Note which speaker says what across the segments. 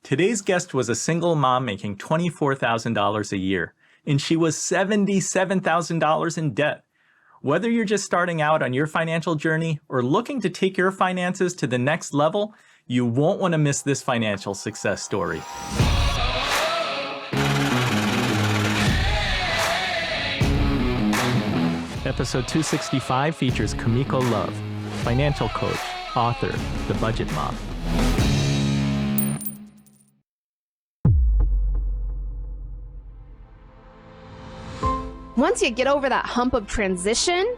Speaker 1: Today's guest was a single mom making $24,000 a year, and she was $77,000 in debt. Whether you're just starting out on your financial journey or looking to take your finances to the next level, you won't want to miss this financial success story. Episode 265 features Kumiko Love, financial coach, author, The Budget Mom.
Speaker 2: Once you get over that hump of transition,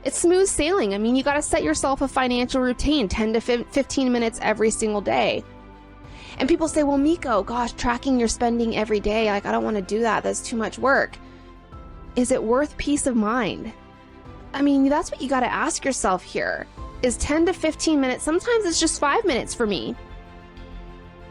Speaker 2: it's smooth sailing. I mean, you got to set yourself a financial routine, 10 to 15 minutes every single day. And people say, well, Miko, gosh, tracking your spending every day, like, I don't want to do that. That's too much work. Is it worth peace of mind? I mean, that's what you got to ask yourself here. Is 10 to 15 minutes, sometimes it's just 5 minutes for me.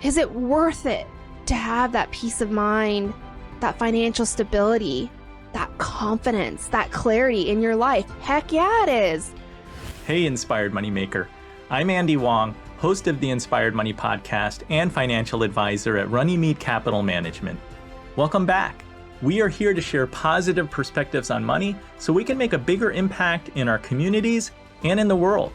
Speaker 2: Is it worth it to have that peace of mind, that financial stability, that confidence, that clarity in your life? Heck yeah, it is.
Speaker 1: Hey, Inspired Moneymaker. I'm Andy Wong, host of the Inspired Money podcast and financial advisor at Runnymede Capital Management. Welcome back. We are here to share positive perspectives on money so we can make a bigger impact in our communities and in the world.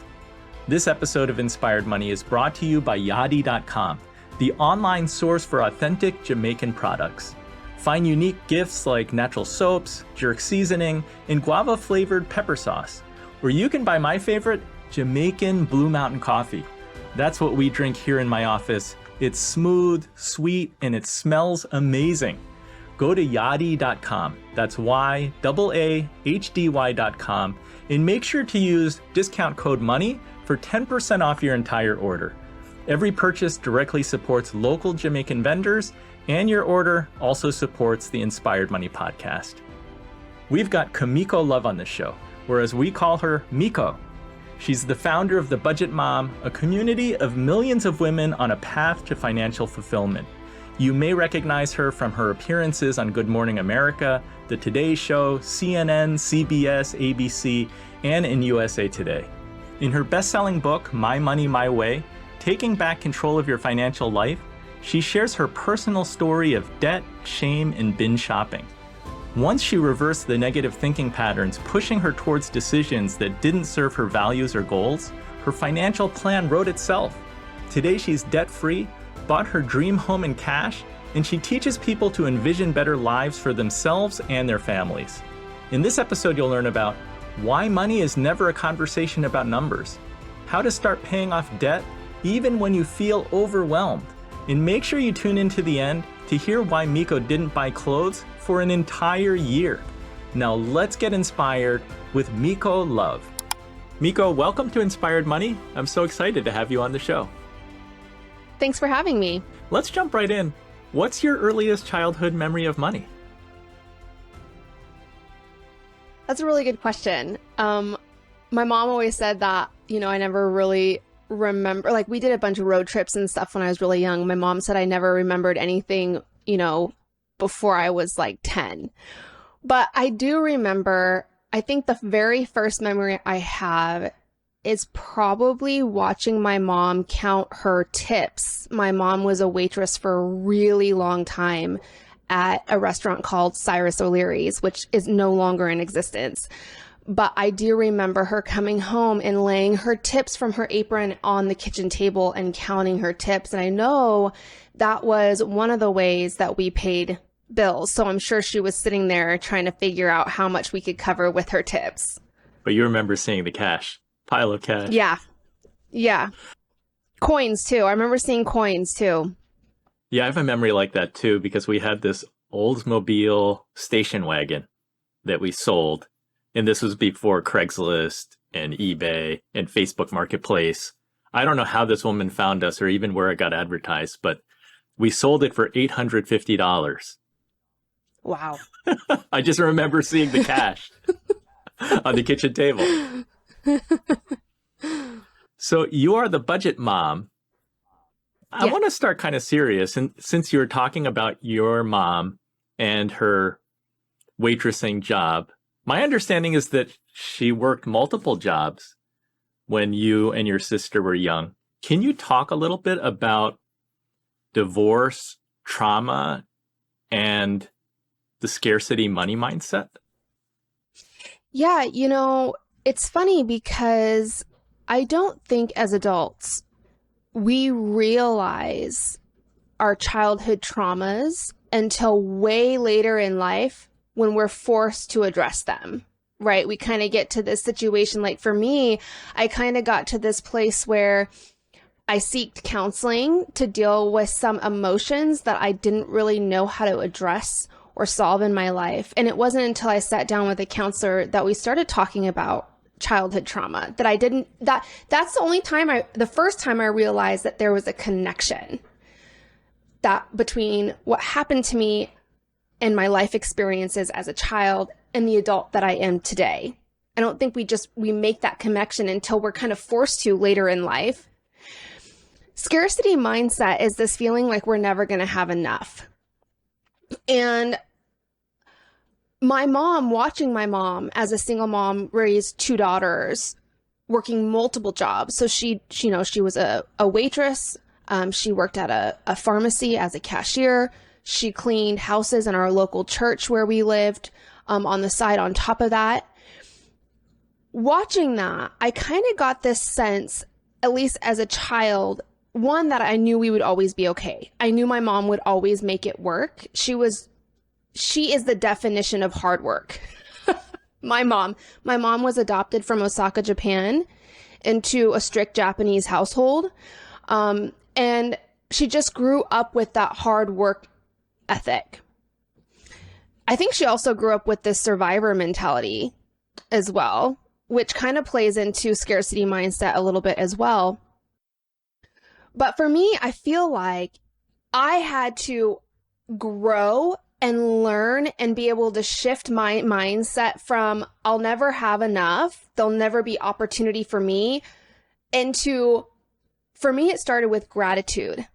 Speaker 1: This episode of Inspired Money is brought to you by Yadi.com, the online source for authentic Jamaican products. Find unique gifts like natural soaps, jerk seasoning, and guava-flavored pepper sauce. Or you can buy my favorite, Jamaican Blue Mountain coffee. That's what we drink here in my office. It's smooth, sweet, and it smells amazing. Go to Yadi.com, that's YAAHDY.com, and make sure to use discount code MONEY for 10% off your entire order. Every purchase directly supports local Jamaican vendors, and your order also supports the Inspired Money podcast. We've got Kumiko Love on the show, or as we call her, Miko. She's the founder of The Budget Mom, a community of millions of women on a path to financial fulfillment. You may recognize her from her appearances on Good Morning America, The Today Show, CNN, CBS, ABC, and in USA Today. In her best-selling book, My Money, My Way, Taking Back Control of Your Financial Life, she shares her personal story of debt, shame, and binge shopping. Once she reversed the negative thinking patterns pushing her towards decisions that didn't serve her values or goals, her financial plan wrote itself. Today she's debt-free, bought her dream home in cash, and she teaches people to envision better lives for themselves and their families. In this episode, you'll learn about why money is never a conversation about numbers, how to start paying off debt even when you feel overwhelmed, and make sure you tune in to the end to hear why Miko didn't buy clothes for an entire year. Now let's get inspired with Kumiko Love. Miko, welcome to Inspired Money. I'm so excited to have you on the show.
Speaker 2: Thanks for having me.
Speaker 1: Let's jump right in. What's your earliest childhood memory of money?
Speaker 2: That's a really good question. My mom always said that, I never really remember, like, we did a bunch of road trips and stuff when I was really young. My mom said I never remembered anything, before I was like 10. But I do remember, I think the very first memory I have is probably watching my mom count her tips. My mom was a waitress for a really long time at a restaurant called Cyrus O'Leary's, which is no longer in existence. But I do remember her coming home and laying her tips from her apron on the kitchen table and counting her tips. And I know that was one of the ways that we paid bills. So I'm sure she was sitting there trying to figure out how much we could cover with her tips.
Speaker 1: But you remember seeing the cash, pile of cash.
Speaker 2: Yeah. Coins too. I remember seeing coins too.
Speaker 1: Yeah, I have a memory like that too, because we had this Oldsmobile station wagon that we sold. And this was before Craigslist and eBay and Facebook Marketplace. I don't know how this woman found us or even where it got advertised, but we sold it for $850.
Speaker 2: Wow.
Speaker 1: I just remember seeing the cash on the kitchen table. So you are the budget mom. I want to start kind of serious. And since you were talking about your mom and her waitressing job, my understanding is that she worked multiple jobs when you and your sister were young. Can you talk a little bit about divorce, trauma, and the scarcity money mindset?
Speaker 2: Yeah, it's funny because I don't think as adults we realize our childhood traumas until way later in life when we're forced to address them, right? We kind of get to this situation. Like for me, I kind of got to this place where I sought counseling to deal with some emotions that I didn't really know how to address or solve in my life. And it wasn't until I sat down with a counselor that we started talking about childhood trauma that's the first time I realized that there was a connection that between what happened to me and my life experiences as a child and the adult that I am today. I don't think we make that connection until we're kind of forced to later in life. Scarcity mindset is this feeling like we're never going to have enough. And watching my mom as a single mom raise two daughters, working multiple jobs. So she was a waitress. She worked at a pharmacy as a cashier. She cleaned houses in our local church where we lived, on the side on top of that. Watching that, I kind of got this sense, at least as a child, one, that I knew we would always be okay. I knew my mom would always make it work. She is the definition of hard work. My mom was adopted from Osaka, Japan into a strict Japanese household. And she just grew up with that hard work ethic. I think she also grew up with this survivor mentality as well, which kind of plays into scarcity mindset a little bit as well. But for me, I feel like I had to grow and learn and be able to shift my mindset from I'll never have enough, there'll never be opportunity for me, into, for me, it started with gratitude.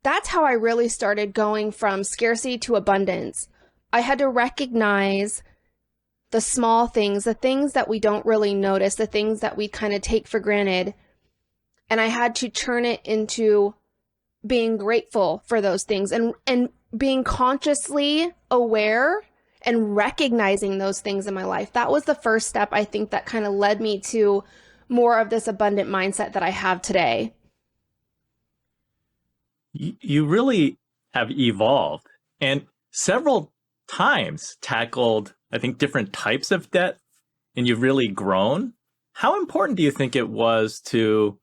Speaker 2: That's how I really started going from scarcity to abundance. I had to recognize the small things, the things that we don't really notice, the things that we kind of take for granted. And I had to turn it into being grateful for those things and being consciously aware and recognizing those things in my life. That was the first step, I think, that kind of led me to more of this abundant mindset that I have today.
Speaker 1: You really have evolved and several times tackled, I think, different types of debt, and you've really grown. How important do you think it was to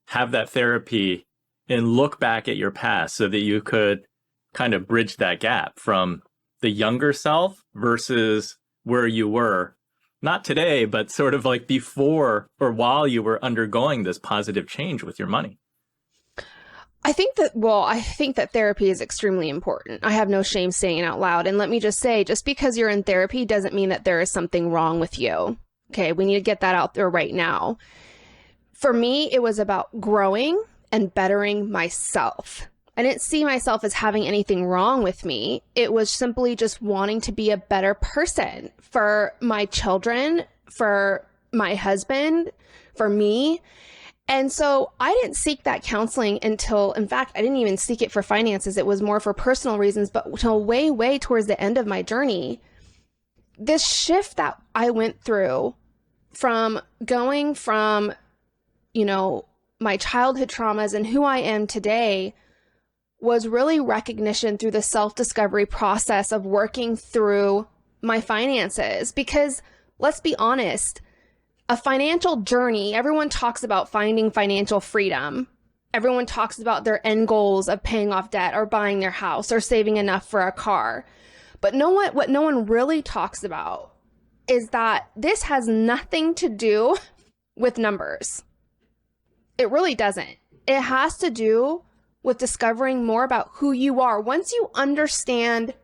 Speaker 1: have that therapy and look back at your past so that you could kind of bridge that gap from the younger self versus where you were, not today, but sort of like before or while you were undergoing this positive change with your money?
Speaker 2: I think that therapy is extremely important. I have no shame saying it out loud. And let me just say, just because you're in therapy doesn't mean that there is something wrong with you. Okay, we need to get that out there right now. For me, it was about growing and bettering myself. I didn't see myself as having anything wrong with me. It was simply just wanting to be a better person for my children, for my husband, for me. And so I didn't seek that counseling until, in fact, I didn't even seek it for finances. It was more for personal reasons, but until way, way towards the end of my journey, this shift that I went through from going from, my childhood traumas and who I am today was really recognition through the self-discovery process of working through my finances. Because let's be honest, a financial journey, everyone talks about finding financial freedom. Everyone talks about their end goals of paying off debt or buying their house or saving enough for a car. But what no one really talks about is that this has nothing to do with numbers. It really doesn't. It has to do with discovering more about who you are. Once you understand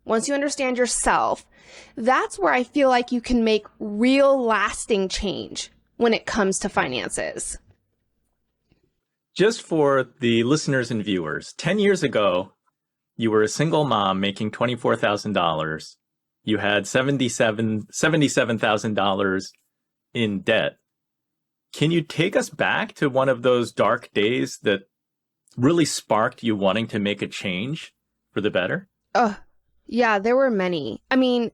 Speaker 2: yourself, that's where I feel like you can make real lasting change when it comes to finances.
Speaker 1: Just for the listeners and viewers, 10 years ago, you were a single mom making $24,000. You had $77,000 in debt. Can you take us back to one of those dark days that really sparked you wanting to make a change for the better?
Speaker 2: Yeah, there were many. I mean,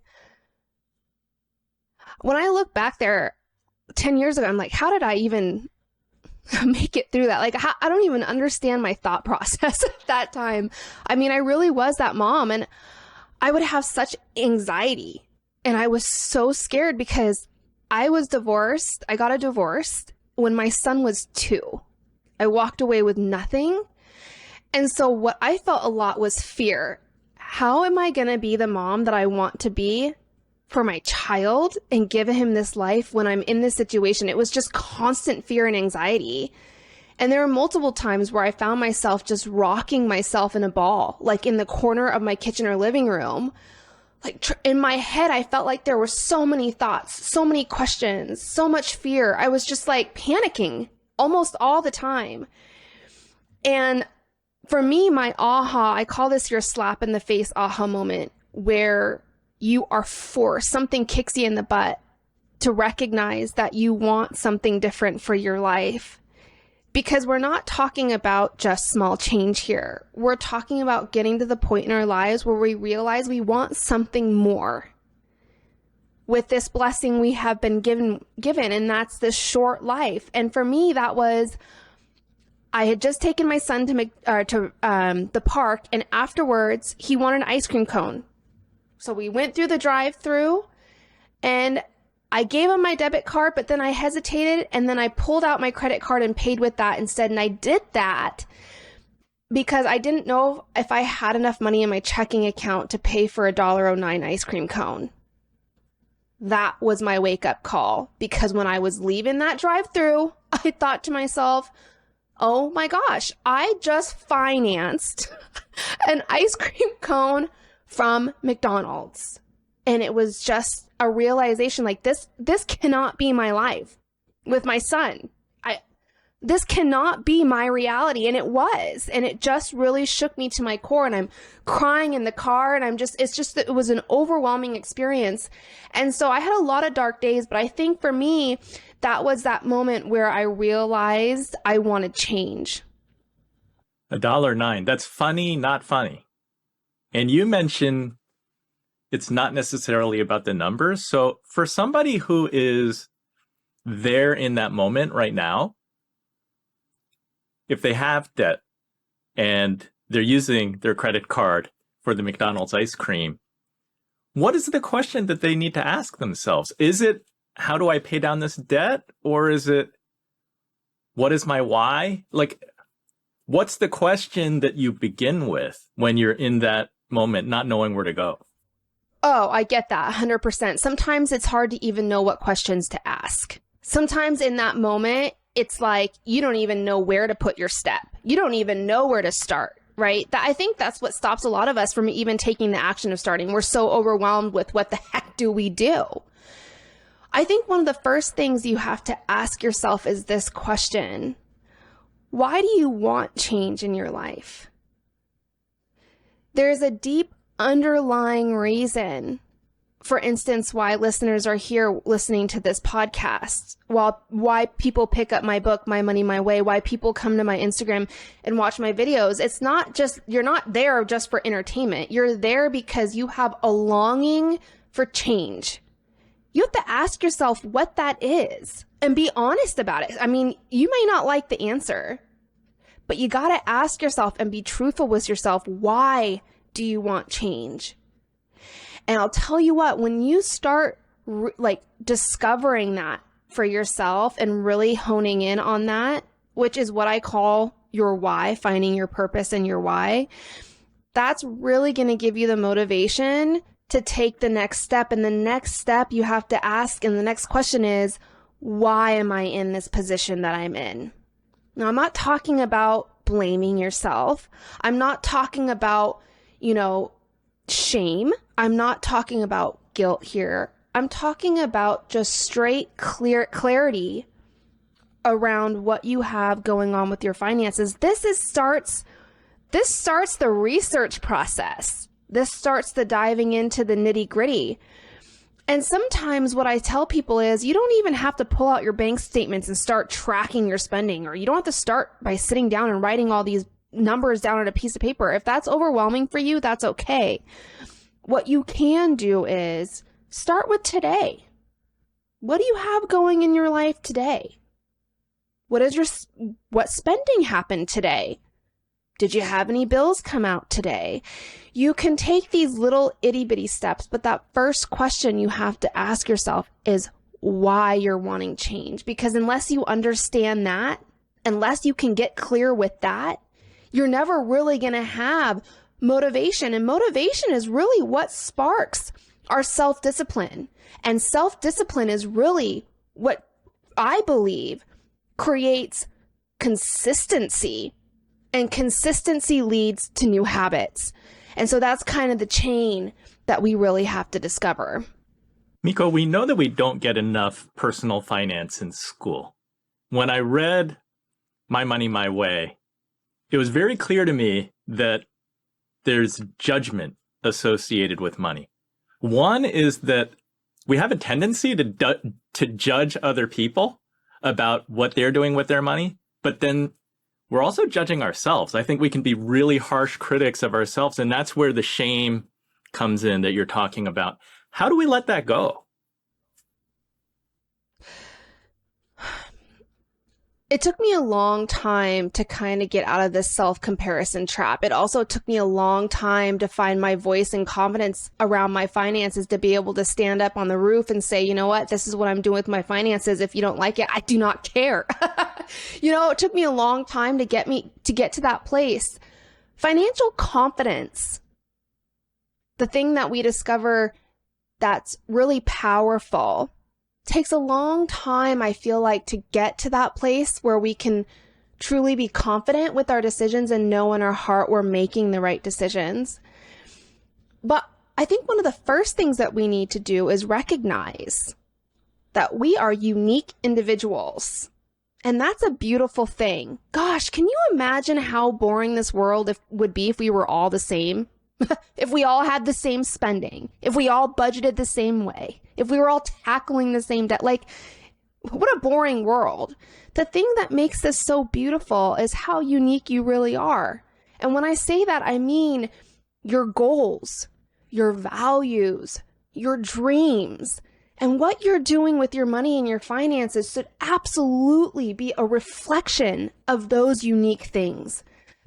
Speaker 2: when I look back there 10 years ago, I'm like, how did I even make it through that? Like, I don't even understand my thought process at that time. I mean, I really was that mom, and I would have such anxiety, and I was so scared because I was divorced. I got a divorce when my son was 2. I walked away with nothing. And so what I felt a lot was fear. How am I going to be the mom that I want to be for my child and give him this life when I'm in this situation? It was just constant fear and anxiety. And there were multiple times where I found myself just rocking myself in a ball, like in the corner of my kitchen or living room. Like in my head, I felt like there were so many thoughts, so many questions, so much fear. I was just like panicking almost all the time. And for me, my aha, I call this your slap in the face aha moment, where you are forced, something kicks you in the butt to recognize that you want something different for your life. Because we're not talking about just small change here. We're talking about getting to the point in our lives where we realize we want something more with this blessing we have been given, and that's this short life. And for me, that was, I had just taken my son to the park, and afterwards he wanted an ice cream cone. So we went through the drive-through, and I gave him my debit card, but then I hesitated, and then I pulled out my credit card and paid with that instead. And I did that because I didn't know if I had enough money in my checking account to pay for a $1.09 ice cream cone. That was my wake-up call, because when I was leaving that drive-through, I thought to myself, oh my gosh, I just financed an ice cream cone from McDonald's. And it was just a realization, like, this cannot be my life with my son. This cannot be my reality. And it was. And it just really shook me to my core. And I'm crying in the car. And it was an overwhelming experience. And so I had a lot of dark days. But I think for me, that was that moment where I realized I wanted change.
Speaker 1: $1.09. That's funny, not funny. And you mentioned it's not necessarily about the numbers. So for somebody who is there in that moment right now, if they have debt and they're using their credit card for the McDonald's ice cream, what is the question that they need to ask themselves? Is it, how do I pay down this debt? Or is it, what is my why? Like, what's the question that you begin with when you're in that moment, not knowing where to go?
Speaker 2: Oh, I get that 100%. Sometimes it's hard to even know what questions to ask. Sometimes in that moment, it's like you don't even know where to put your step. You don't even know where to start, right? I think that's what stops a lot of us from even taking the action of starting. We're so overwhelmed with what the heck do we do? I think one of the first things you have to ask yourself is this question: why do you want change in your life? There's a deep underlying reason, for instance, why listeners are here listening to this podcast, why people pick up my book, My Money, My Way, why people come to my Instagram and watch my videos. It's not just, you're not there just for entertainment. You're there because you have a longing for change. You have to ask yourself what that is and be honest about it. I mean, you may not like the answer, but you got to ask yourself and be truthful with yourself. Why do you want change? And I'll tell you what, when you start discovering that for yourself and really honing in on that, which is what I call your why, finding your purpose and your why, that's really going to give you the motivation to take the next step. And the next step you have to ask, and the next question is, why am I in this position that I'm in? Now, I'm not talking about blaming yourself. I'm not talking about, shame. I'm not talking about guilt here. I'm talking about just straight, clear clarity around what you have going on with your finances. This starts the research process. This starts the diving into the nitty-gritty. And sometimes what I tell people is, you don't even have to pull out your bank statements and start tracking your spending, or you don't have to start by sitting down and writing all these numbers down on a piece of paper. If that's overwhelming for you, that's okay. What you can do is start with today. What do you have going in your life today? What spending happened today? Did you have any bills come out today? You can take these little itty bitty steps, but that first question you have to ask yourself is why you're wanting change. Because unless you understand that, unless you can get clear with that, you're never really going to have motivation. And motivation is really what sparks our self-discipline. And self-discipline is really what I believe creates consistency. And consistency leads to new habits. And so that's kind of the chain that we really have to discover.
Speaker 1: Miko, we know that we don't get enough personal finance in school. When I read My Money, My Way, it was very clear to me that there's judgment associated with money. One is that we have a tendency to judge other people about what they're doing with their money, but then we're also judging ourselves. I think we can be really harsh critics of ourselves, and that's where the shame comes in that you're talking about. How do we let that go?
Speaker 2: It took me a long time to kind of get out of this self-comparison trap. It also took me a long time to find my voice and confidence around my finances, to be able to stand up on the roof and say, you know what, this is what I'm doing with my finances. If you don't like it, I do not care. It took me a long time to get to that place. Financial confidence, the thing that we discover that's really powerful, takes a long time, I feel like, to get to that place where we can truly be confident with our decisions and know in our heart we're making the right decisions. But I think one of the first things that we need to do is recognize that we are unique individuals. And that's a beautiful thing. Gosh, can you imagine how boring this world would be if we were all the same? If we all had the same spending, if we all budgeted the same way, if we were all tackling the same debt, like, what a boring world. The thing that makes this so beautiful is how unique you really are. And when I say that, I mean your goals, your values, your dreams, and what you're doing with your money and your finances should absolutely be a reflection of those unique things.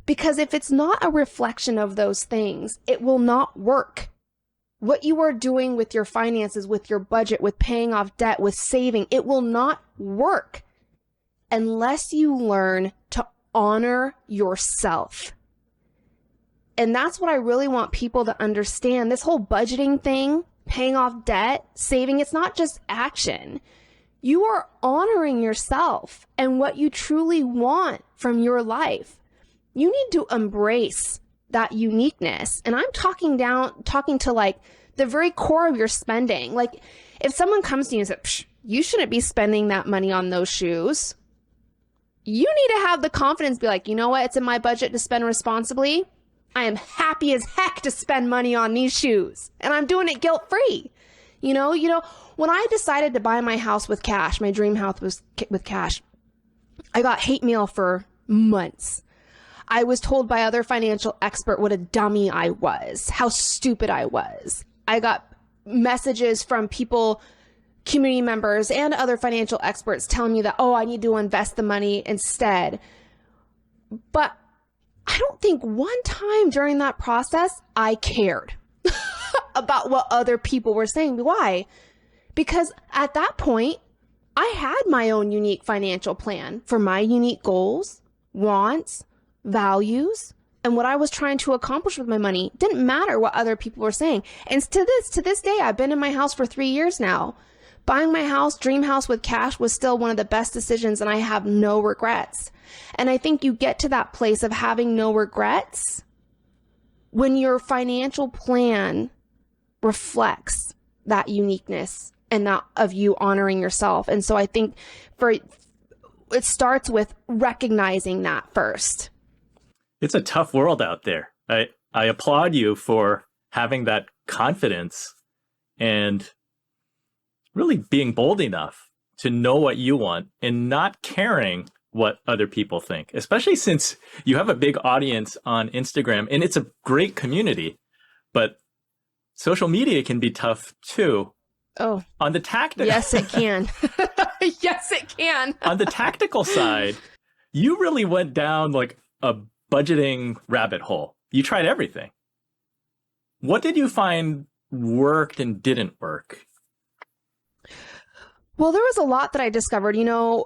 Speaker 2: Because if it's not a reflection of those things, it will not work. What you are doing with your finances, with your budget, with paying off debt, with saving, it will not work unless you learn to honor yourself. And that's what I really want people to understand. This whole budgeting thing, paying off debt, saving, it's not just action. You are honoring yourself and what you truly want from your life. You need to embrace that uniqueness. And I'm talking to like the very core of your spending. Like, if someone comes to you and says, you shouldn't be spending that money on those shoes, you need to have the confidence to be like, you know what? It's in my budget to spend responsibly. I am happy as heck to spend money on these shoes, and I'm doing it guilt-free. When I decided to buy my house with cash, my dream house was with cash, I got hate mail for months. I was told by other financial experts what a dummy I was, how stupid I was. I got messages from people, community members, and other financial experts telling me that, I need to invest the money instead. But I don't think one time during that process I cared about what other people were saying. Why? Because at that point, I had my own unique financial plan for my unique goals, wants, values, and what I was trying to accomplish with my money. It didn't matter what other people were saying. And to this day, I've been in my house for 3 years now. Buying my house, dream house with cash, was still one of the best decisions, and I have no regrets. And I think you get to that place of having no regrets when your financial plan reflects that uniqueness and that of you honoring yourself. And so I think it starts with recognizing that first.
Speaker 1: It's a tough world out there. I applaud you for having that confidence and really being bold enough to know what you want and not caring what other people think, especially since you have a big audience on Instagram and it's a great community, but social media can be tough too.
Speaker 2: Oh,
Speaker 1: on the tactical,
Speaker 2: yes, it can. Yes, it can.
Speaker 1: On the tactical side, you really went down like a budgeting rabbit hole. You tried everything. What did you find worked and didn't work?
Speaker 2: Well, there was a lot that I discovered. You know,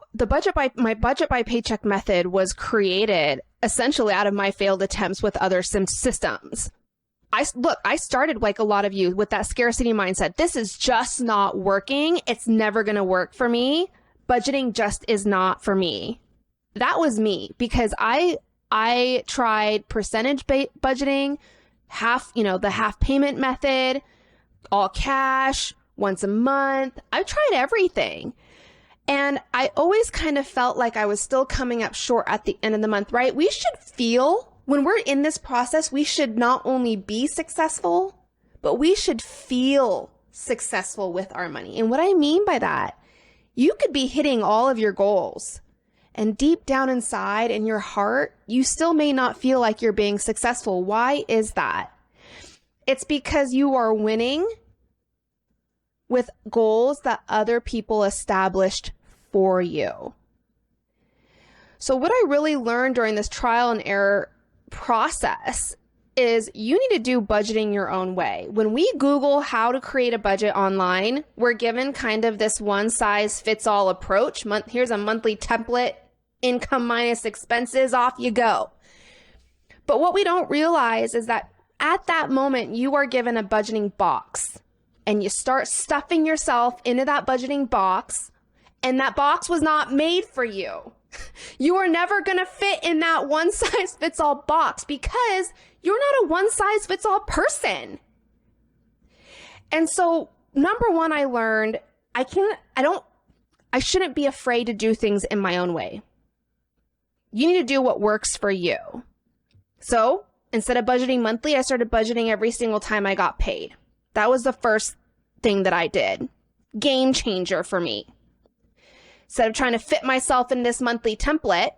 Speaker 2: my budget by paycheck method was created essentially out of my failed attempts with other systems. I started like a lot of you with that scarcity mindset. This is just not working. It's never going to work for me. Budgeting just is not for me. That was me because I tried percentage budgeting, the half payment method, all cash, once a month. I've tried everything. And I always kind of felt like I was still coming up short at the end of the month, right? We should feel, when we're in this process, we should not only be successful, but we should feel successful with our money. And what I mean by that, you could be hitting all of your goals, and deep down inside in your heart, you still may not feel like you're being successful. Why is that? It's because you are winning with goals that other people established for you. So what I really learned during this trial and error process is you need to do budgeting your own way. When we Google how to create a budget online, we're given kind of this one size fits all approach. Here's a monthly template, income minus expenses, off you go. But what we don't realize is that at that moment, you are given a budgeting box and you start stuffing yourself into that budgeting box, and that box was not made for you. You are never going to fit in that one size fits all box because you're not a one size fits all person. And so, number one, I learned I shouldn't be afraid to do things in my own way. You need to do what works for you. So instead of budgeting monthly, I started budgeting every single time I got paid. That was the first thing that I did. Game changer for me. Instead of trying to fit myself in this monthly template,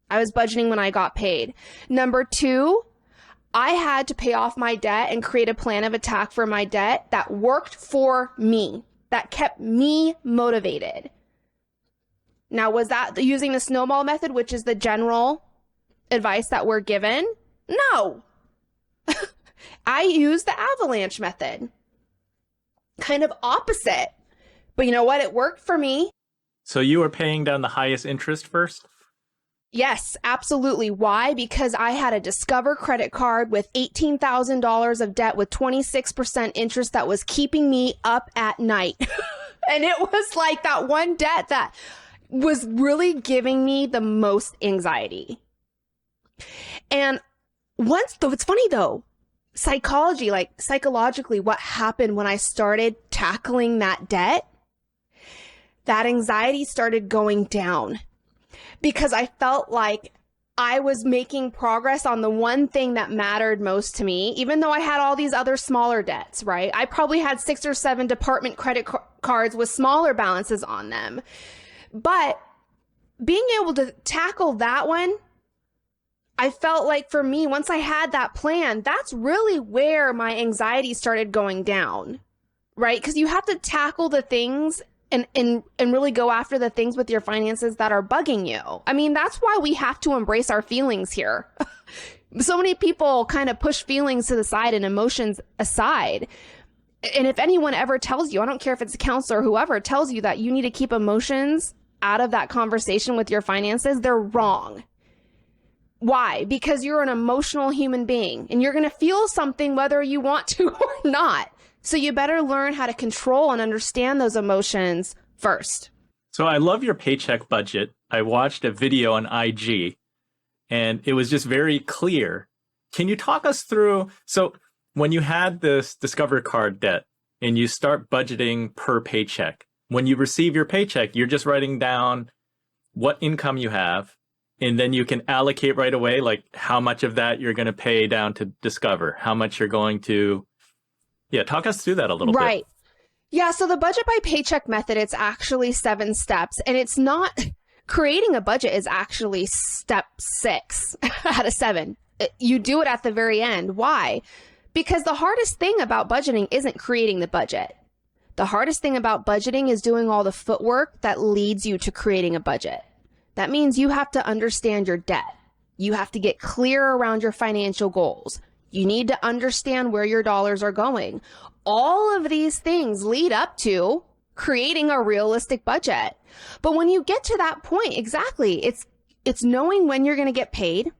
Speaker 2: I was budgeting when I got paid. Number two, I had to pay off my debt and create a plan of attack for my debt that worked for me, that kept me motivated. Now, was that using the Snowball method, which is the general advice that we're given? No. I used the Avalanche method. Kind of opposite. But you know what? It worked for me.
Speaker 1: So you were paying down the highest interest first?
Speaker 2: Yes, absolutely. Why? Because I had a Discover credit card with $18,000 of debt with 26% interest that was keeping me up at night. And it was like that one debt that was really giving me the most anxiety. And it's funny though, psychologically, what happened when I started tackling that debt, that anxiety started going down because I felt like I was making progress on the one thing that mattered most to me, even though I had all these other smaller debts, right? I probably had 6 or 7 department credit cards with smaller balances on them. But being able to tackle that one, I felt like for me, once I had that plan, that's really where my anxiety started going down, right? Because you have to tackle the things and really go after the things with your finances that are bugging you. I mean, that's why we have to embrace our feelings here. So many people kind of push feelings to the side and emotions aside. And if anyone ever tells you, I don't care if it's a counselor or whoever tells you that you need to keep emotions out of that conversation with your finances, they're wrong. Why? Because you're an emotional human being and you're going to feel something whether you want to or not. So you better learn how to control and understand those emotions first.
Speaker 1: So I love your paycheck budget. I watched a video on IG and it was just very clear. Can you talk us through, so when you had this Discover card debt and you start budgeting per paycheck, when you receive your paycheck, you're just writing down what income you have, and then you can allocate right away, like how much of that you're going to pay down to Discover, how much you're going to, talk us through that a little bit.
Speaker 2: Right. Yeah, so the budget by paycheck method, it's actually 7 steps, and it's not, Creating a budget is actually step 6 out of 7. You do it at the very end. Why? Because the hardest thing about budgeting isn't creating the budget. The hardest thing about budgeting is doing all the footwork that leads you to creating a budget. That means you have to understand your debt. You have to get clear around your financial goals. You need to understand where your dollars are going. All of these things lead up to creating a realistic budget. But when you get to that point, exactly, it's knowing when you're going to get paid.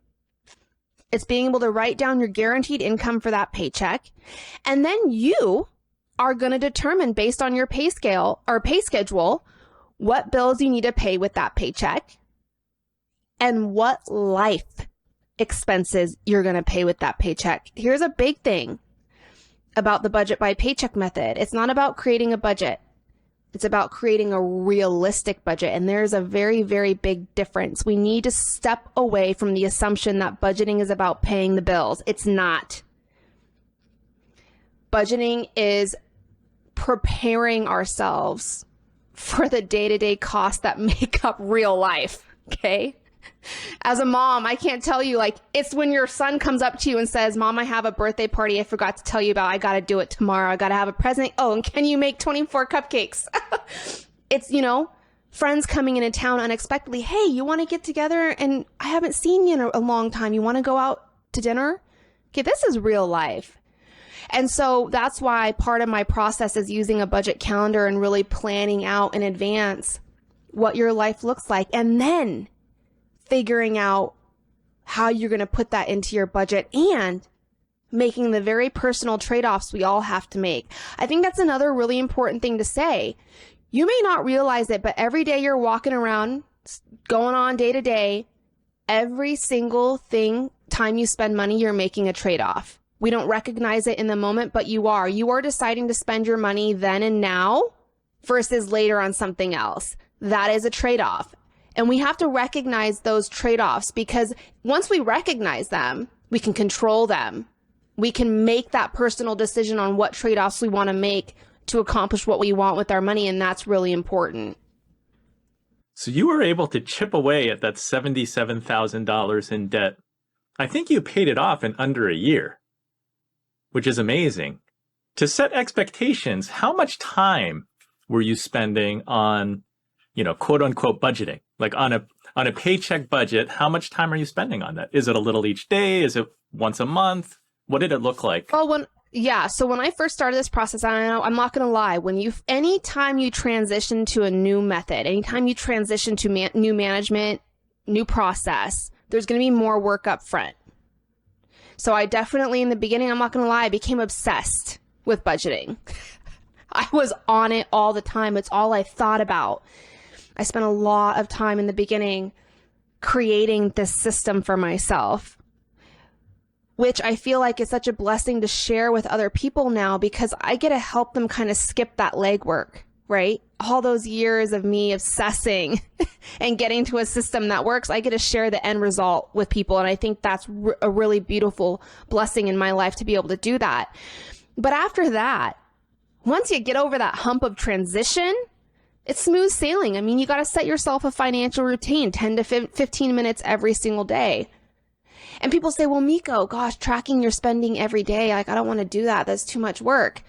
Speaker 2: It's being able to write down your guaranteed income for that paycheck. And then you are going to determine based on your pay scale or pay schedule, what bills you need to pay with that paycheck and what life expenses you're going to pay with that paycheck. Here's a big thing about the budget by paycheck method. It's not about creating a budget. It's about creating a realistic budget. And there's a very, very big difference. We need to step away from the assumption that budgeting is about paying the bills. It's not. Budgeting is preparing ourselves for the day-to-day costs that make up real life. Okay? As a mom, I can't tell you, like, it's when your son comes up to you and says, Mom, I have a birthday party I forgot to tell you about. I got to do it tomorrow. I got to have a present. Oh, and can you make 24 cupcakes? It's, friends coming into town unexpectedly. Hey, you want to get together? And I haven't seen you in a long time. You want to go out to dinner? Okay, this is real life. And so that's why part of my process is using a budget calendar and really planning out in advance what your life looks like. And then figuring out how you're going to put that into your budget and making the very personal trade-offs we all have to make. I think that's another really important thing to say. You may not realize it, but every day you're walking around, going on day to day, every single time you spend money, you're making a trade-off. We don't recognize it in the moment, but you are. You are deciding to spend your money then and now versus later on something else. That is a trade-off. And we have to recognize those trade-offs, because once we recognize them, we can control them. We can make that personal decision on what trade-offs we want to make to accomplish what we want with our money. And that's really important.
Speaker 1: So you were able to chip away at that $77,000 in debt. I think you paid it off in under a year, which is amazing. To set expectations, how much time were you spending on, quote unquote budgeting? Like on a paycheck budget, how much time are you spending on that? Is it a little each day? Is it once a month? What did it look like?
Speaker 2: So when I first started this process, I'm not going to lie, anytime you transition to a new method, anytime you transition to new management, new process, there's going to be more work up front. So I definitely, in the beginning, I'm not going to lie, I became obsessed with budgeting. I was on it all the time. It's all I thought about. I spent a lot of time in the beginning creating this system for myself, which I feel like is such a blessing to share with other people now, because I get to help them kind of skip that legwork, right? All those years of me obsessing and getting to a system that works, I get to share the end result with people. And I think that's a really beautiful blessing in my life to be able to do that. But after that, once you get over that hump of transition, it's smooth sailing. I mean, you got to set yourself a financial routine, 10 to 15 minutes every single day. And people say, well, Miko, gosh, tracking your spending every day, like, I don't want to do that. That's too much work.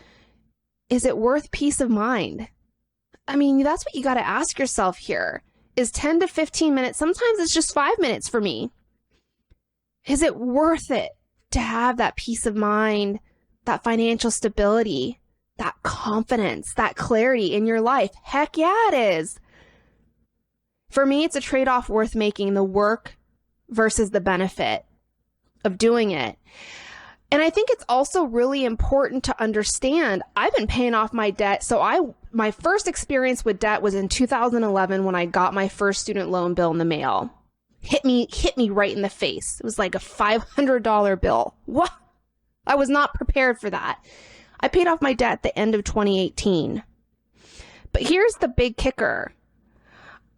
Speaker 2: Is it worth peace of mind? I mean, that's what you got to ask yourself here. Is 10 to 15 minutes, sometimes it's just 5 minutes for me. Is it worth it to have that peace of mind, that financial stability, that confidence, that clarity in your life? Heck yeah, it is. For me, it's a trade-off worth making, the work versus the benefit of doing it. And I think it's also really important to understand, I've been paying off my debt. So my first experience with debt was in 2011 when I got my first student loan bill in the mail. Hit me right in the face. It was like a $500 bill. What? I was not prepared for that. I paid off my debt at the end of 2018. But here's the big kicker.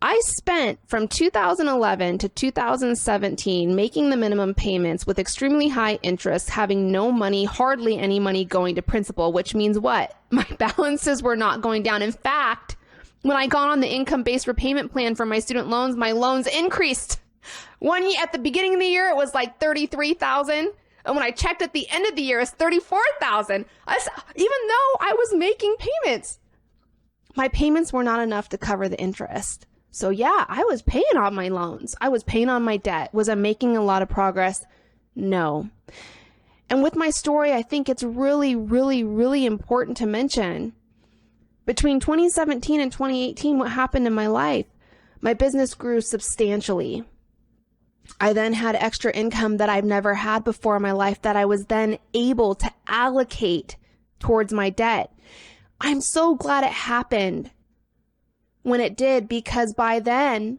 Speaker 2: I spent from 2011 to 2017 making the minimum payments with extremely high interest, having no money, hardly any money going to principal, which means what? My balances were not going down. In fact, When I got on the income-based repayment plan for my student loans, my loans increased. One year, at the beginning of the year, it was like $33,000. And when I checked at the end of the year, it's $34,000. Even though I was making payments, my payments were not enough to cover the interest. So yeah, I was paying on my loans. I was paying on my debt. Was I making a lot of progress? No. And with my story, I think it's really, really, really important to mention between 2017 and 2018, what happened in my life? My business grew substantially. I then had extra income that I've never had before in my life that I was then able to allocate towards my debt. I'm so glad it happened when it did, because by then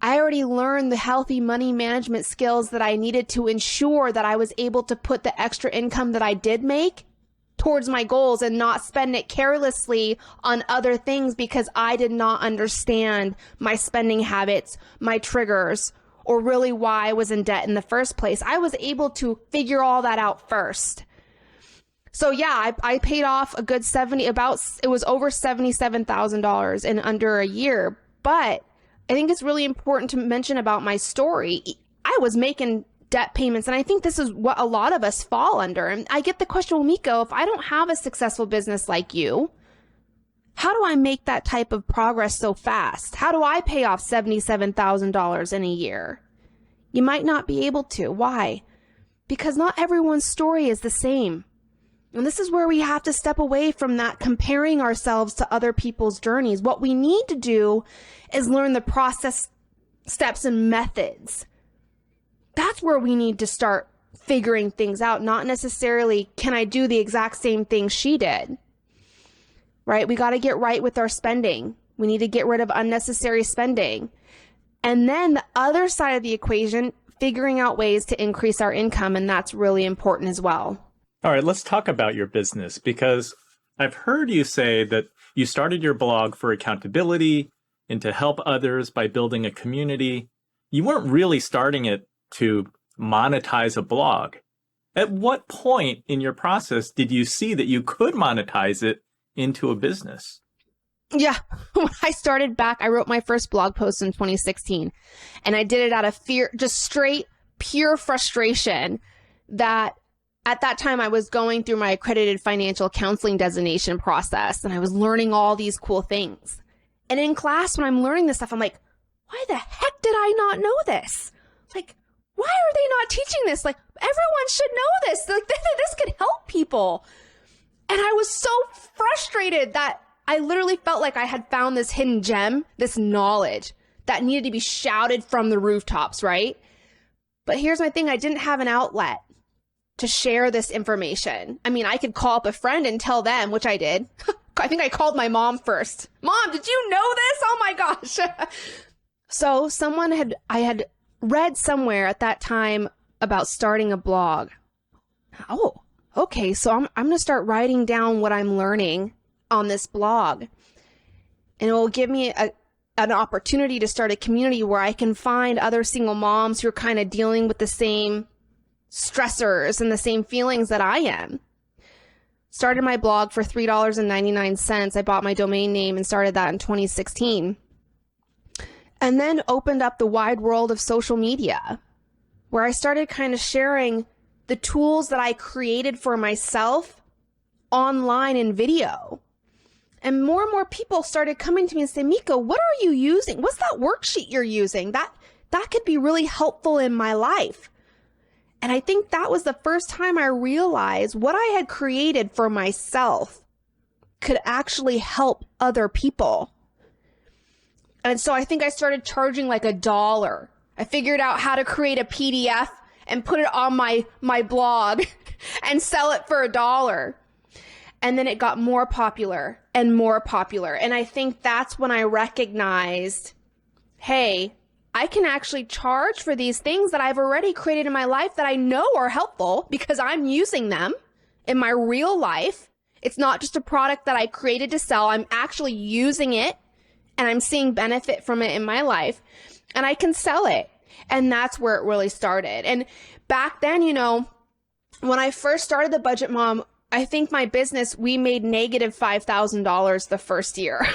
Speaker 2: I already learned the healthy money management skills that I needed to ensure that I was able to put the extra income that I did make towards my goals and not spend it carelessly on other things because I did not understand my spending habits, my triggers, or really why I was in debt in the first place. I was able to figure all that out first. So yeah, I paid off a good it was over $77,000 in under a year. But I think it's really important to mention about my story. I was making debt payments, and I think this is what a lot of us fall under. And I get the question, well, Miko, if I don't have a successful business like you, how do I make that type of progress so fast? How do I pay off $77,000 in a year? You might not be able to. Why? Because not everyone's story is the same. And this is where we have to step away from that comparing ourselves to other people's journeys. What we need to do is learn the process, steps, and methods. That's where we need to start figuring things out, not necessarily, can I do the exact same thing she did? Right? We got to get right with our spending. We need to get rid of unnecessary spending. And then the other side of the equation, figuring out ways to increase our income. And that's really important as well.
Speaker 1: All right, let's talk about your business, because I've heard you say that you started your blog for accountability and to help others by building a community. You weren't really starting it to monetize a blog. At what point in your process did you see that you could monetize it into a business?
Speaker 2: Yeah, when I started back, I wrote my first blog post in 2016, and I did it out of fear, just straight, pure frustration that at that time I was going through my accredited financial counseling designation process, and I was learning all these cool things. And in class, when I'm learning this stuff, I'm like, why the heck did I not know this? Like, why are they not teaching this? Like, everyone should know this. Like, this could help people. And I was so frustrated that I literally felt like I had found this hidden gem, this knowledge that needed to be shouted from the rooftops, right? But here's my thing. I didn't have an outlet to share this information. I mean, I could call up a friend and tell them, which I did. I think I called my mom first. Mom, did you know this? Oh my gosh. So I had read somewhere at that time about starting a blog. Oh, okay. So I'm going to start writing down what I'm learning on this blog. And it will give me an opportunity to start a community where I can find other single moms who are kind of dealing with the same stressors and the same feelings that I am. Started my blog for $3.99. I bought my domain name and started that in 2016. And then opened up the wide world of social media, where I started kind of sharing the tools that I created for myself online in video. And more people started coming to me and saying, Miko, what are you using? What's that worksheet you're using? That could be really helpful in my life. And I think that was the first time I realized what I had created for myself could actually help other people. And so I think I started charging like $1. I figured out how to create a PDF and put it on my blog and sell it for $1. And then it got more popular and more popular. And I think that's when I recognized, hey, I can actually charge for these things that I've already created in my life that I know are helpful because I'm using them in my real life. It's not just a product that I created to sell. I'm actually using it and I'm seeing benefit from it in my life, and I can sell it. And that's where it really started. And back then, when I first started the Budget Mom, I think my business, we made negative $5,000 the first year.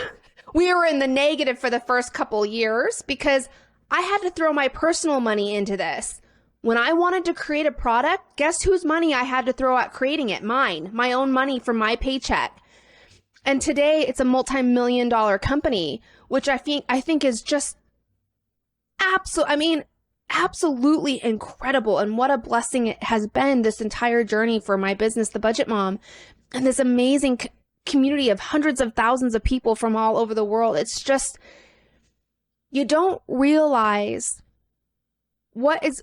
Speaker 2: we were in the negative for the first couple years because I had to throw my personal money into this. When I wanted to create a product, guess whose money I had to throw at creating it? Mine, my own money from my paycheck. And today it's a multi-million-dollar company, which I think is just absolutely incredible. And what a blessing it has been, this entire journey for my business, The Budget Mom, and this amazing community of hundreds of thousands of people from all over the world. It's just, you don't realize what's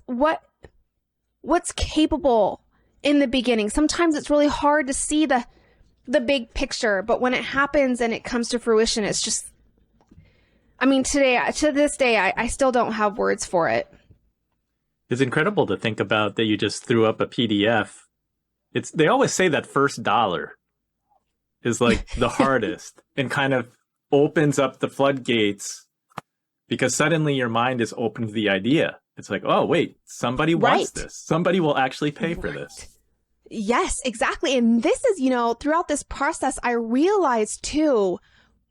Speaker 2: capable in the beginning. Sometimes it's really hard to see the big picture, but when it happens and it comes to fruition, it's just, to this day, I still don't have words for it.
Speaker 1: It's incredible to think about that you just threw up a PDF. They always say that first dollar is like the hardest and kind of opens up the floodgates because suddenly your mind is open to the idea. It's like, oh, wait, somebody wants this. Somebody will actually pay for this.
Speaker 2: Yes, exactly. And this is, throughout this process, I realized too,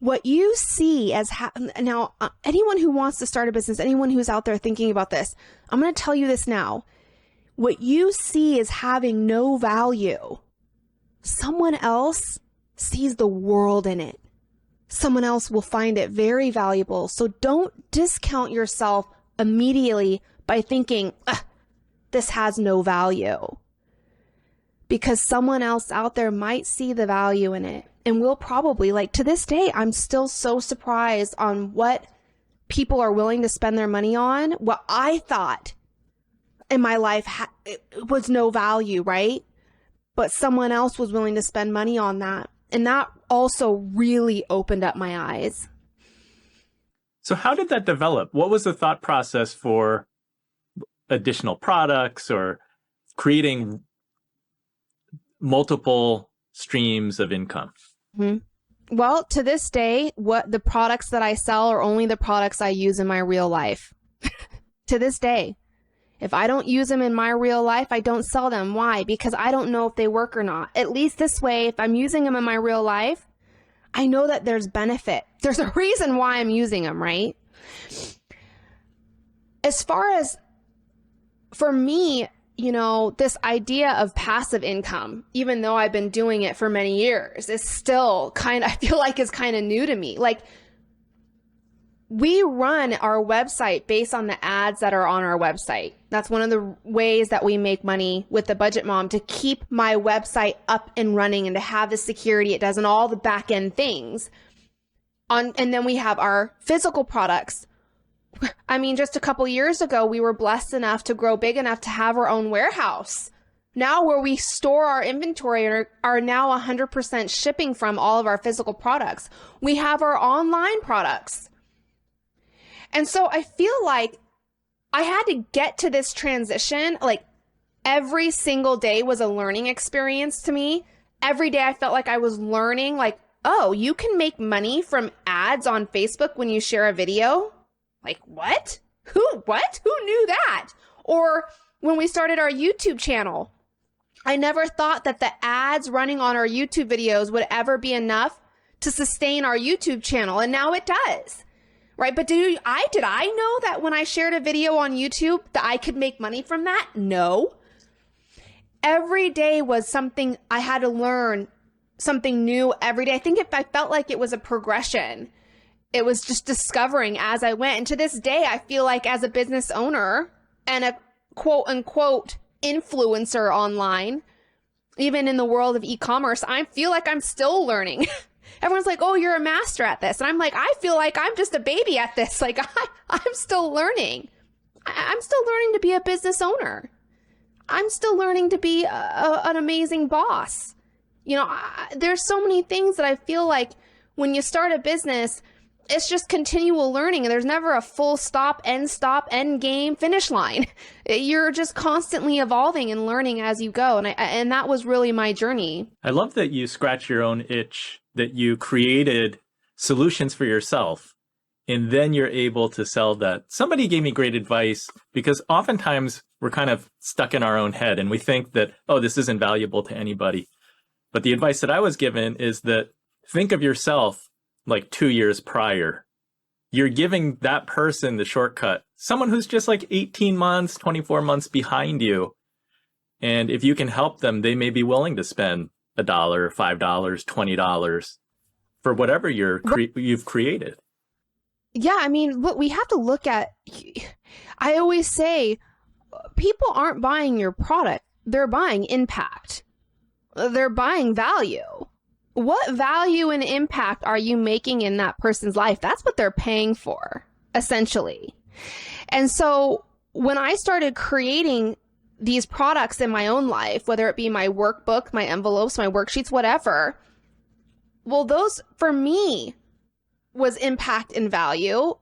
Speaker 2: what you see as now, anyone who wants to start a business, anyone who's out there thinking about this, I'm going to tell you this now. What you see as having no value, someone else sees the world in it. Someone else will find it very valuable. So don't discount yourself immediately by thinking, this has no value. Because someone else out there might see the value in it. And we'll probably, to this day, I'm still so surprised on what people are willing to spend their money on. What I thought in my life it was no value, right? But someone else was willing to spend money on that. And that also really opened up my eyes.
Speaker 1: So how did that develop? What was the thought process for additional products or creating multiple streams of income?
Speaker 2: Mm-hmm. Well, to this day, what the products that I sell are only the products I use in my real life. To this day. If I don't use them in my real life, I don't sell them. Why? Because I don't know if they work or not. At least this way, if I'm using them in my real life, I know that there's benefit. There's a reason why I'm using them, right? As far as, for me, this idea of passive income, even though I've been doing it for many years, is still I feel like it's kind of new to me. We run our website based on the ads that are on our website. That's one of the ways that we make money with The Budget Mom, to keep my website up and running and to have the security it does and all the back end things. And then we have our physical products. Just a couple years ago, we were blessed enough to grow big enough to have our own warehouse. Now where we store our inventory are now 100% shipping from all of our physical products. We have our online products. And so I feel like I had to get to this transition. Every single day was a learning experience to me. Every day I felt like I was learning, oh, you can make money from ads on Facebook when you share a video? What? What? Who knew that? Or when we started our YouTube channel, I never thought that the ads running on our YouTube videos would ever be enough to sustain our YouTube channel. And now it does. Right? But did I know that when I shared a video on YouTube that I could make money from that? No. Every day was something I had to learn, something new every day. I felt like it was a progression. It was just discovering as I went. And to this day, I feel like as a business owner and a quote unquote influencer online, even in the world of e-commerce, I feel like I'm still learning. Everyone's like, oh, you're a master at this. And I'm like, I feel like I'm just a baby at this. I'm still learning. I'm still learning to be a business owner. I'm still learning to be an amazing boss. There's so many things that I feel like when you start a business, it's just continual learning. And there's never a full stop, end game, finish line. You're just constantly evolving and learning as you go. And that was really my journey.
Speaker 1: I love that you scratch your own itch, that you created solutions for yourself, and then you're able to sell that. Somebody gave me great advice, because oftentimes we're kind of stuck in our own head and we think that, oh, this isn't valuable to anybody. But the advice that I was given is that think of yourself like 2 years prior, you're giving that person the shortcut, someone who's just like 18 months, 24 months behind you. And if you can help them, they may be willing to spend $1, $5, $20 for whatever you've created.
Speaker 2: Yeah, I mean, look, we have to look at, I always say, people aren't buying your product. They're buying impact. They're buying value. What value and impact are you making in that person's life? That's what they're paying for, essentially. And so when I started creating these products in my own life, whether it be my workbook, my envelopes, my worksheets, whatever, well, those for me was impact and value.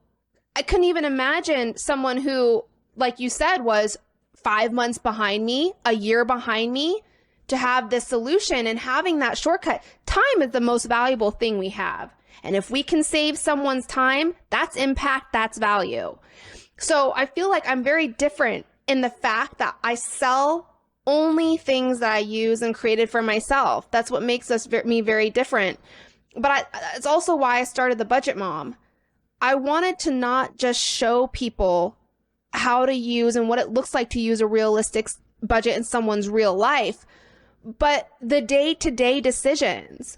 Speaker 2: I couldn't even imagine someone who, like you said, was 5 months behind me, a year behind me, to have this solution and having that shortcut. Time is the most valuable thing we have. And if we can save someone's time, that's impact, that's value. So I feel like I'm very different in the fact that I sell only things that I use and created for myself. That's what makes me very different. But it's also why I started the Budget Mom. I wanted to not just show people how to use and what it looks like to use a realistic budget in someone's real life, but the day-to-day decisions,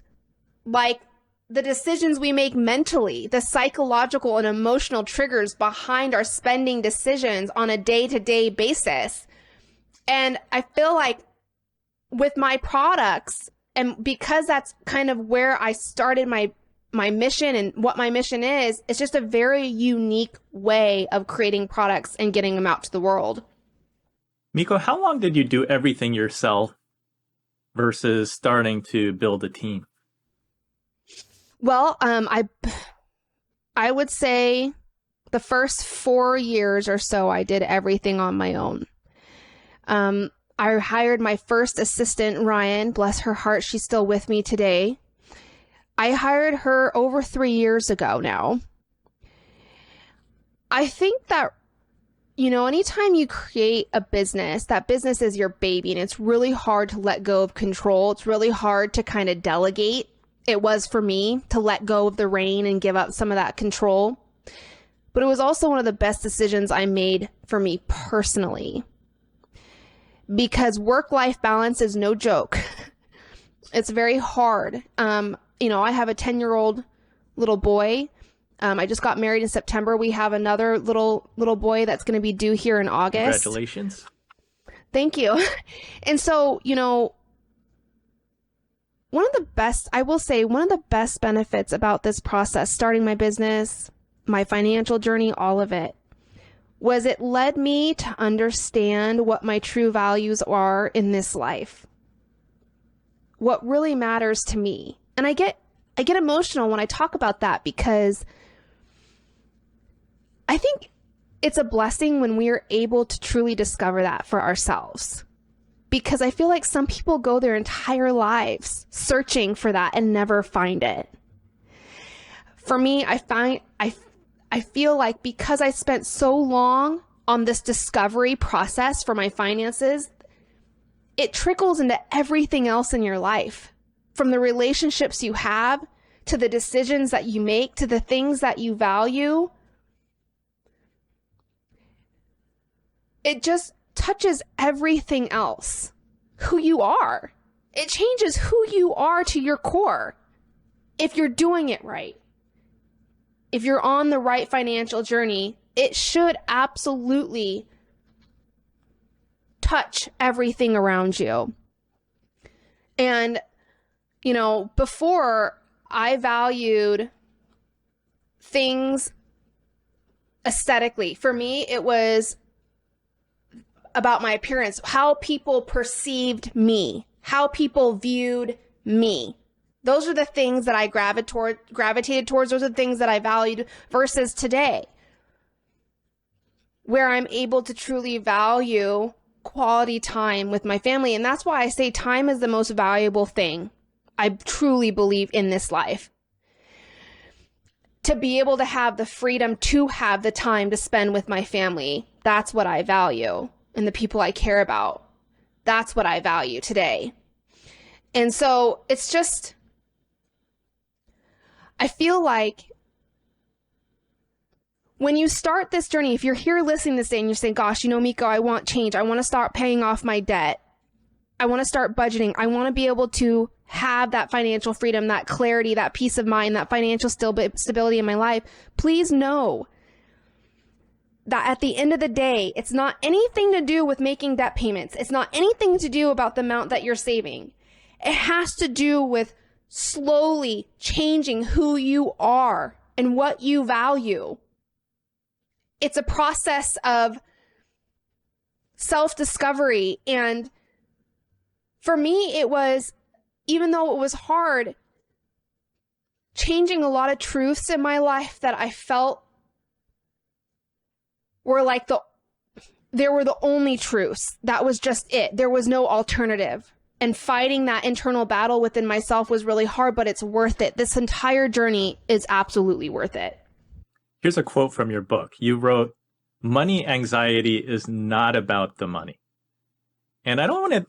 Speaker 2: like the decisions we make mentally, the psychological and emotional triggers behind our spending decisions on a day-to-day basis. And I feel like with my products, and because that's kind of where I started my mission and what my mission is, it's just a very unique way of creating products and getting them out to the world.
Speaker 1: Miko, how long did you do everything yourself versus starting to build a team?
Speaker 2: Well, I would say the first 4 years or so, I did everything on my own. I hired my first assistant, Ryan, bless her heart, she's still with me today. I hired her over 3 years ago now. I think that, anytime you create a business, that business is your baby, and it's really hard to let go of control. It's really hard to kind of delegate. It was for me to let go of the rein and give up some of that control. But it was also one of the best decisions I made for me personally, because work-life balance is no joke. It's very hard. I have a 10-year-old little boy. I just got married in September. We have another little boy that's going to be due here in August.
Speaker 1: Congratulations.
Speaker 2: Thank you. And so, one of the best benefits about this process, starting my business, my financial journey, all of it, was it led me to understand what my true values are in this life. What really matters to me. And I get emotional when I talk about that, because I think it's a blessing when we are able to truly discover that for ourselves. Because I feel like some people go their entire lives searching for that and never find it. For me, I feel like because I spent so long on this discovery process for my finances, it trickles into everything else in your life. From the relationships you have, to the decisions that you make, to the things that you value. It just touches everything else. Who you are. It changes who you are to your core. If you're doing it right. If you're on the right financial journey, it should absolutely touch everything around you. And, before I valued things aesthetically. For me, it was about my appearance, how people perceived me, how people viewed me. Those are the things that I gravitated towards. Those are the things that I valued, versus today, where I'm able to truly value quality time with my family. And that's why I say time is the most valuable thing I truly believe in this life. To be able to have the freedom to have the time to spend with my family, that's what I value. And the people I care about, that's what I value today. And so it's just, I feel like when you start this journey, if you're here listening to this day and you're saying, gosh, Miko, I want change. I want to start paying off my debt. I want to start budgeting. I want to be able to have that financial freedom, that clarity, that peace of mind, that financial stability in my life. Please know that at the end of the day, it's not anything to do with making debt payments. It's not anything to do about the amount that you're saving. It has to do with slowly changing who you are and what you value. It's a process of self-discovery. And for me, it was, even though it was hard, changing a lot of truths in my life that I felt were like they were the only truths. That was just it. There was no alternative. And fighting that internal battle within myself was really hard, but it's worth it. This entire journey is absolutely worth it.
Speaker 1: Here's a quote from your book. You wrote, "Money anxiety is not about the money." And I don't want to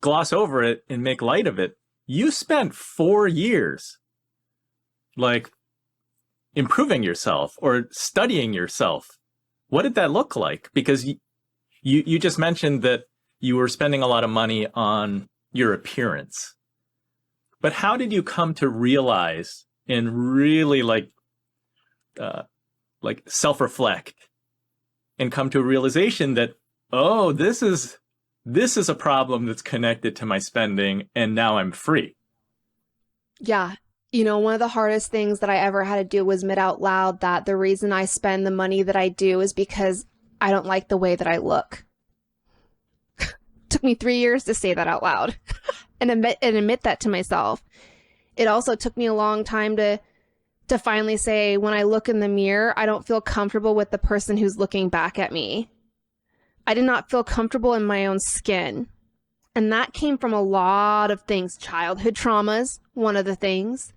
Speaker 1: gloss over it and make light of it. You spent 4 years like improving yourself or studying yourself. What did that look like? Because you just mentioned that you were spending a lot of money on your appearance. But how did you come to realize and really like self-reflect and come to a realization that, oh, this is a problem that's connected to my spending, and now I'm free?
Speaker 2: Yeah. One of the hardest things that I ever had to do was admit out loud that the reason I spend the money that I do is because I don't like the way that I look. Took me 3 years to say that out loud and admit that to myself. It also took me a long time to finally say, when I look in the mirror, I don't feel comfortable with the person who's looking back at me. I did not feel comfortable in my own skin. And that came from a lot of things. Childhood traumas, one of the things.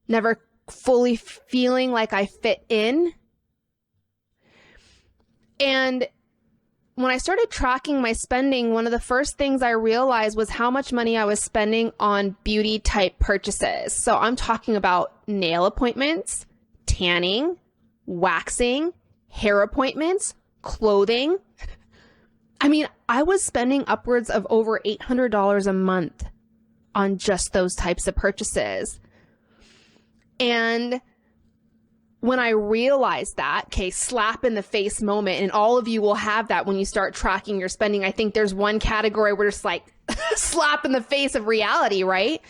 Speaker 2: Never fully feeling like I fit in. And when I started tracking my spending, one of the first things I realized was how much money I was spending on beauty type purchases. So I'm talking about nail appointments, tanning, waxing, hair appointments, clothing. I mean, I was spending upwards of over $800 a month on just those types of purchases. And when I realized that, okay, slap in the face moment, and all of you will have that when you start tracking your spending. I think there's one category where it's like slap in the face of reality, right?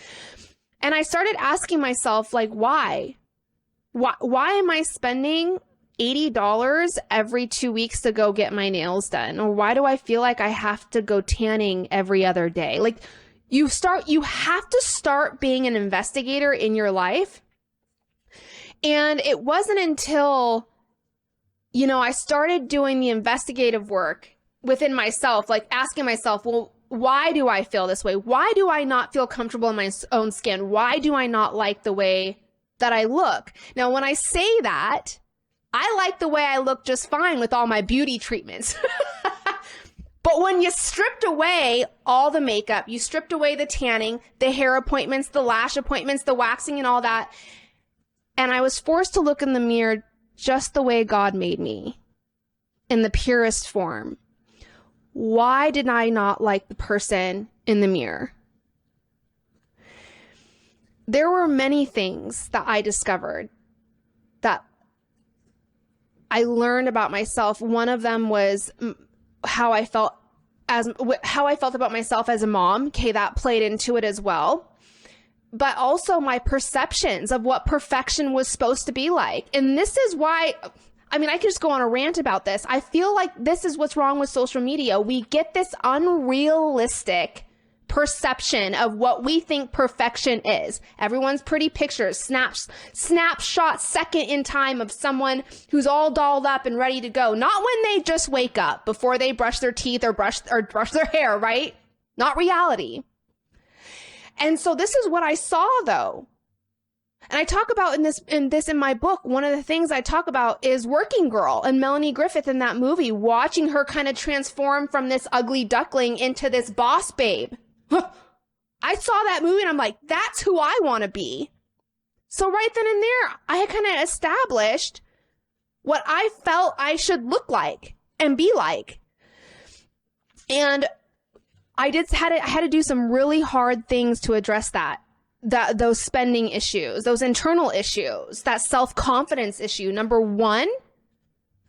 Speaker 2: And I started asking myself, like, why? Why am I spending $80 every 2 weeks to go get my nails done? Or why do I feel like I have to go tanning every other day? Like, you have to start being an investigator in your life. And it wasn't until, I started doing the investigative work within myself, like asking myself, well, why do I feel this way? Why do I not feel comfortable in my own skin? Why do I not like the way that I look? Now, when I say that, I like the way I look just fine with all my beauty treatments. But when you stripped away all the makeup, you stripped away the tanning, the hair appointments, the lash appointments, the waxing and all that, and I was forced to look in the mirror just the way God made me, in the purest form. Why did I not like the person in the mirror? There were many things that I discovered that I learned about myself. One of them was how I felt about myself as a mom. Okay, that played into it as well. But also my perceptions of what perfection was supposed to be like. And this is why, I could just go on a rant about this. I feel like this is what's wrong with social media. We get this unrealistic perception of what we think perfection is. Everyone's pretty pictures, snapshots second in time of someone who's all dolled up and ready to go. Not when they just wake up before they brush their teeth or brush their hair, right? Not reality. And so this is what I saw, though. And I talk about in my book, one of the things I talk about is Working Girl and Melanie Griffith in that movie, watching her kind of transform from this ugly duckling into this boss babe. I saw that movie and I'm like, that's who I want to be. So right then and there, I had kind of established what I felt I should look like and be like. And I had to do some really hard things to address those spending issues, those internal issues, that self-confidence issue. Number one,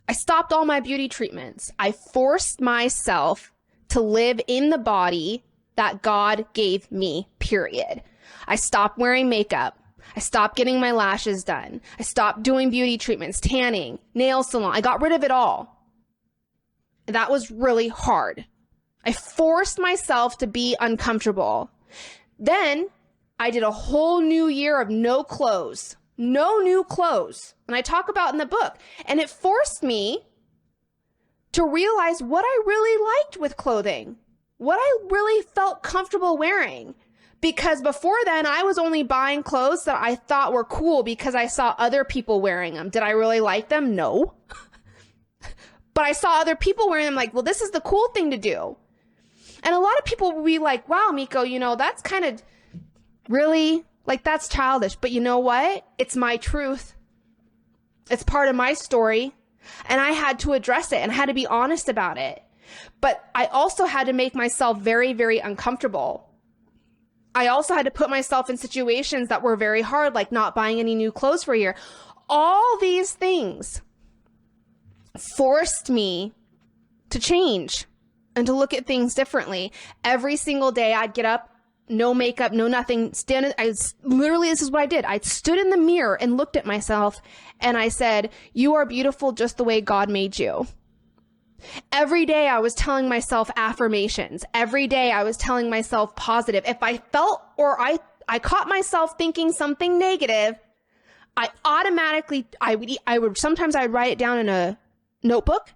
Speaker 2: I stopped all my beauty treatments. I forced myself to live in the body that God gave me, period. I stopped wearing makeup. I stopped getting my lashes done. I stopped doing beauty treatments, tanning, nail salon. I got rid of it all. That was really hard. I forced myself to be uncomfortable. Then I did a whole new year of no clothes, no new clothes. And I talk about in the book. And it forced me to realize what I really liked with clothing, what I really felt comfortable wearing. Because before then, I was only buying clothes that I thought were cool because I saw other people wearing them. Did I really like them? No. But I saw other people wearing them, like, well, this is the cool thing to do. And a lot of people will be like, wow, Miko, that's kind of really, like, that's childish. But you know what? It's my truth. It's part of my story. And I had to address it and had to be honest about it. But I also had to make myself very, very uncomfortable. I also had to put myself in situations that were very hard, like not buying any new clothes for a year. All these things forced me to change and to look at things differently. Every single day I'd get up, no makeup, no nothing. This is what I did. I stood in the mirror and looked at myself and I said, you are beautiful just the way God made you. Every day I was telling myself affirmations. Every day I was telling myself positive. If I felt or I caught myself thinking something negative, I would sometimes I'd write it down in a notebook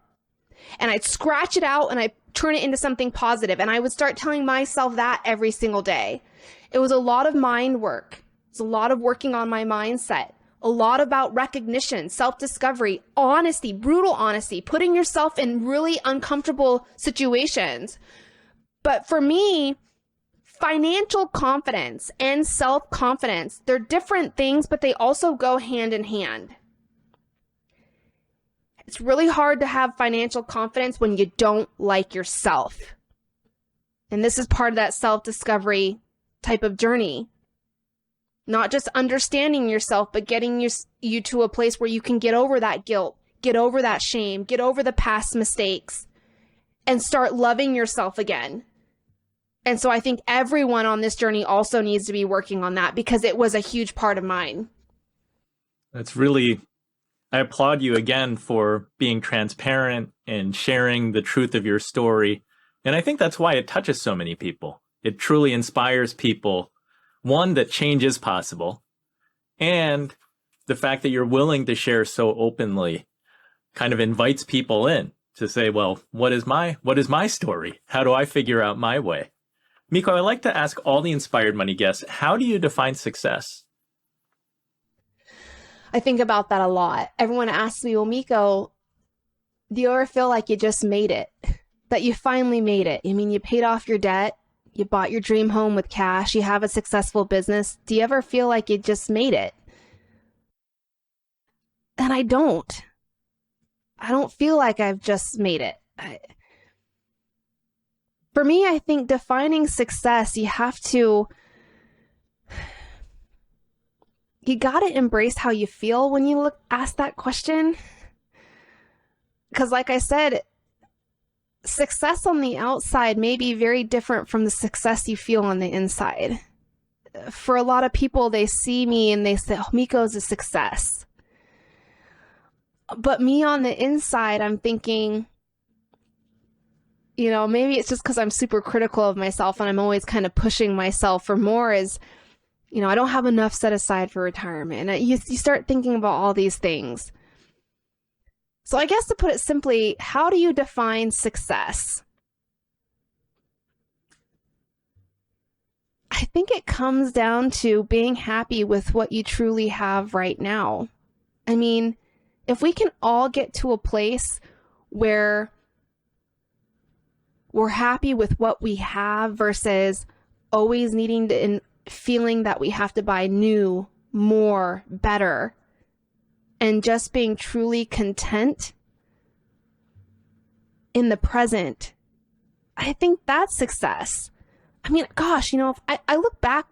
Speaker 2: and I'd scratch it out and I'd turn it into something positive. And I would start telling myself that every single day. It was a lot of mind work. It's a lot of working on my mindset. A lot about recognition, self-discovery, honesty, brutal honesty, putting yourself in really uncomfortable situations. But for me, financial confidence and self-confidence, they're different things, but they also go hand in hand. It's really hard to have financial confidence when you don't like yourself. And this is part of that self-discovery type of journey. Not just understanding yourself, but getting you to a place where you can get over that guilt, get over that shame, get over the past mistakes, and start loving yourself again. And so I think everyone on this journey also needs to be working on that because it was a huge part of mine.
Speaker 1: I applaud you again for being transparent and sharing the truth of your story. And I think that's why it touches so many people. It truly inspires people. One, that change is possible, and the fact that you're willing to share so openly kind of invites people in to say, well, what is my story? How do I figure out my way? Miko, I like to ask all the Inspired Money guests, how do you define success?
Speaker 2: I think about that a lot. Everyone asks me, well, Miko, do you ever feel like you just made it? That you finally made it? I mean, you paid off your debt. You bought your dream home with cash. You have a successful business. Do you ever feel like you just made it? And I don't. I don't feel like I've just made it. For me, I think defining success, you got to embrace how you feel when you ask that question. Because like I said, success on the outside may be very different from the success you feel on the inside. For a lot of people, they see me and they say, oh, Miko's a success. But me on the inside, I'm thinking, maybe it's just because I'm super critical of myself and I'm always kind of pushing myself for more I don't have enough set aside for retirement. And you start thinking about all these things. So I guess to put it simply, how do you define success? I think it comes down to being happy with what you truly have right now. I mean, if we can all get to a place where we're happy with what we have versus always needing to feeling that we have to buy new, more, better, and just being truly content in the present, I think that's success. I mean, gosh, you know, if I look back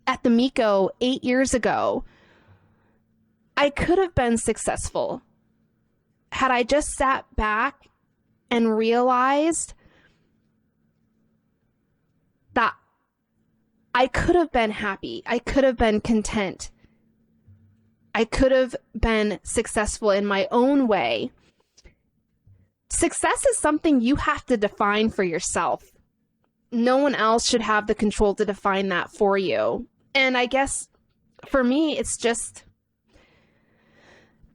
Speaker 2: at the Miko 8 years ago, I could have been successful had I just sat back and realized that I could have been happy. I could have been content. I could have been successful in my own way. Success is something you have to define for yourself. No one else should have the control to define that for you. And I guess for me, it's just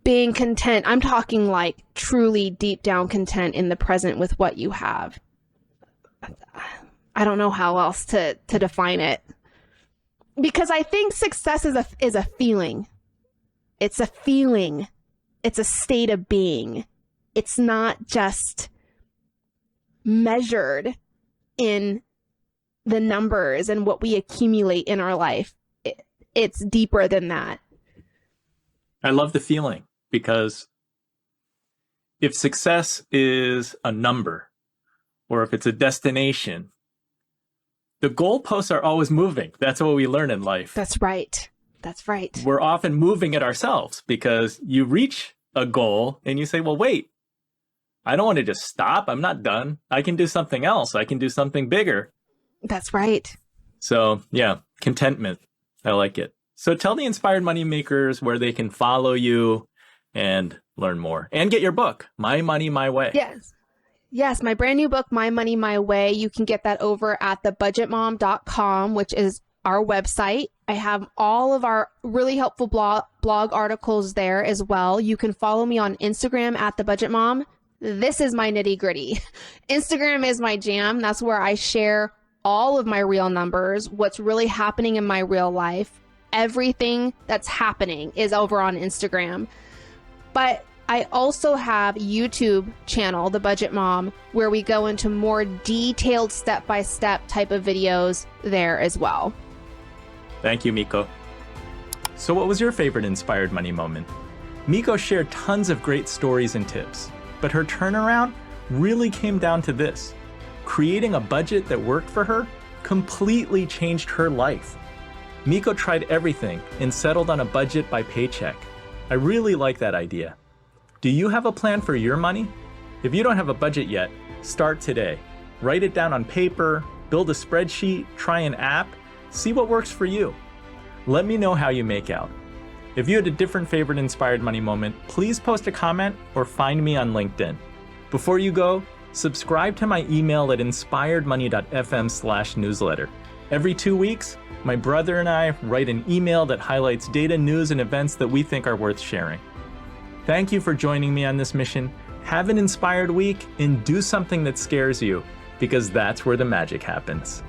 Speaker 2: being content. I'm talking like truly deep down content in the present with what you have. I don't know how else to define it. Because I think success is a feeling. It's a feeling. It's a state of being. It's not just measured in the numbers and what we accumulate in our life. It's deeper than that.
Speaker 1: I love the feeling, because if success is a number, or if it's a destination, the goalposts are always moving. That's what we learn in life.
Speaker 2: That's right. That's right.
Speaker 1: We're often moving it ourselves, because you reach a goal and you say, well, wait, I don't want to just stop. I'm not done. I can do something else. I can do something bigger.
Speaker 2: That's right.
Speaker 1: So yeah, contentment. I like it. So tell the Inspired Money Makers where they can follow you and learn more and get your book, My Money, My Way.
Speaker 2: Yes. Yes, my brand new book, My Money, My Way. You can get that over at thebudgetmom.com, which is our website. I have all of our really helpful blog articles there as well. You can follow me on Instagram at thebudgetmom. This is my nitty gritty. Instagram is my jam. That's where I share all of my real numbers, what's really happening in my real life. Everything that's happening is over on Instagram. But I also have YouTube channel, The Budget Mom, where we go into more detailed step-by-step type of videos there as well.
Speaker 1: Thank you, Miko. So what was your favorite Inspired Money moment? Miko shared tons of great stories and tips, but her turnaround really came down to this. Creating a budget that worked for her completely changed her life. Miko tried everything and settled on a budget by Paycheck. I really like that idea. Do you have a plan for your money? If you don't have a budget yet, start today. Write it down on paper, build a spreadsheet, try an app, see what works for you. Let me know how you make out. If you had a different favorite Inspired Money moment, please post a comment or find me on LinkedIn. Before you go, subscribe to my email at inspiredmoney.fm/newsletter. Every 2 weeks, my brother and I write an email that highlights data, news, and events that we think are worth sharing. Thank you for joining me on this mission. Have an inspired week and do something that scares you, because that's where the magic happens.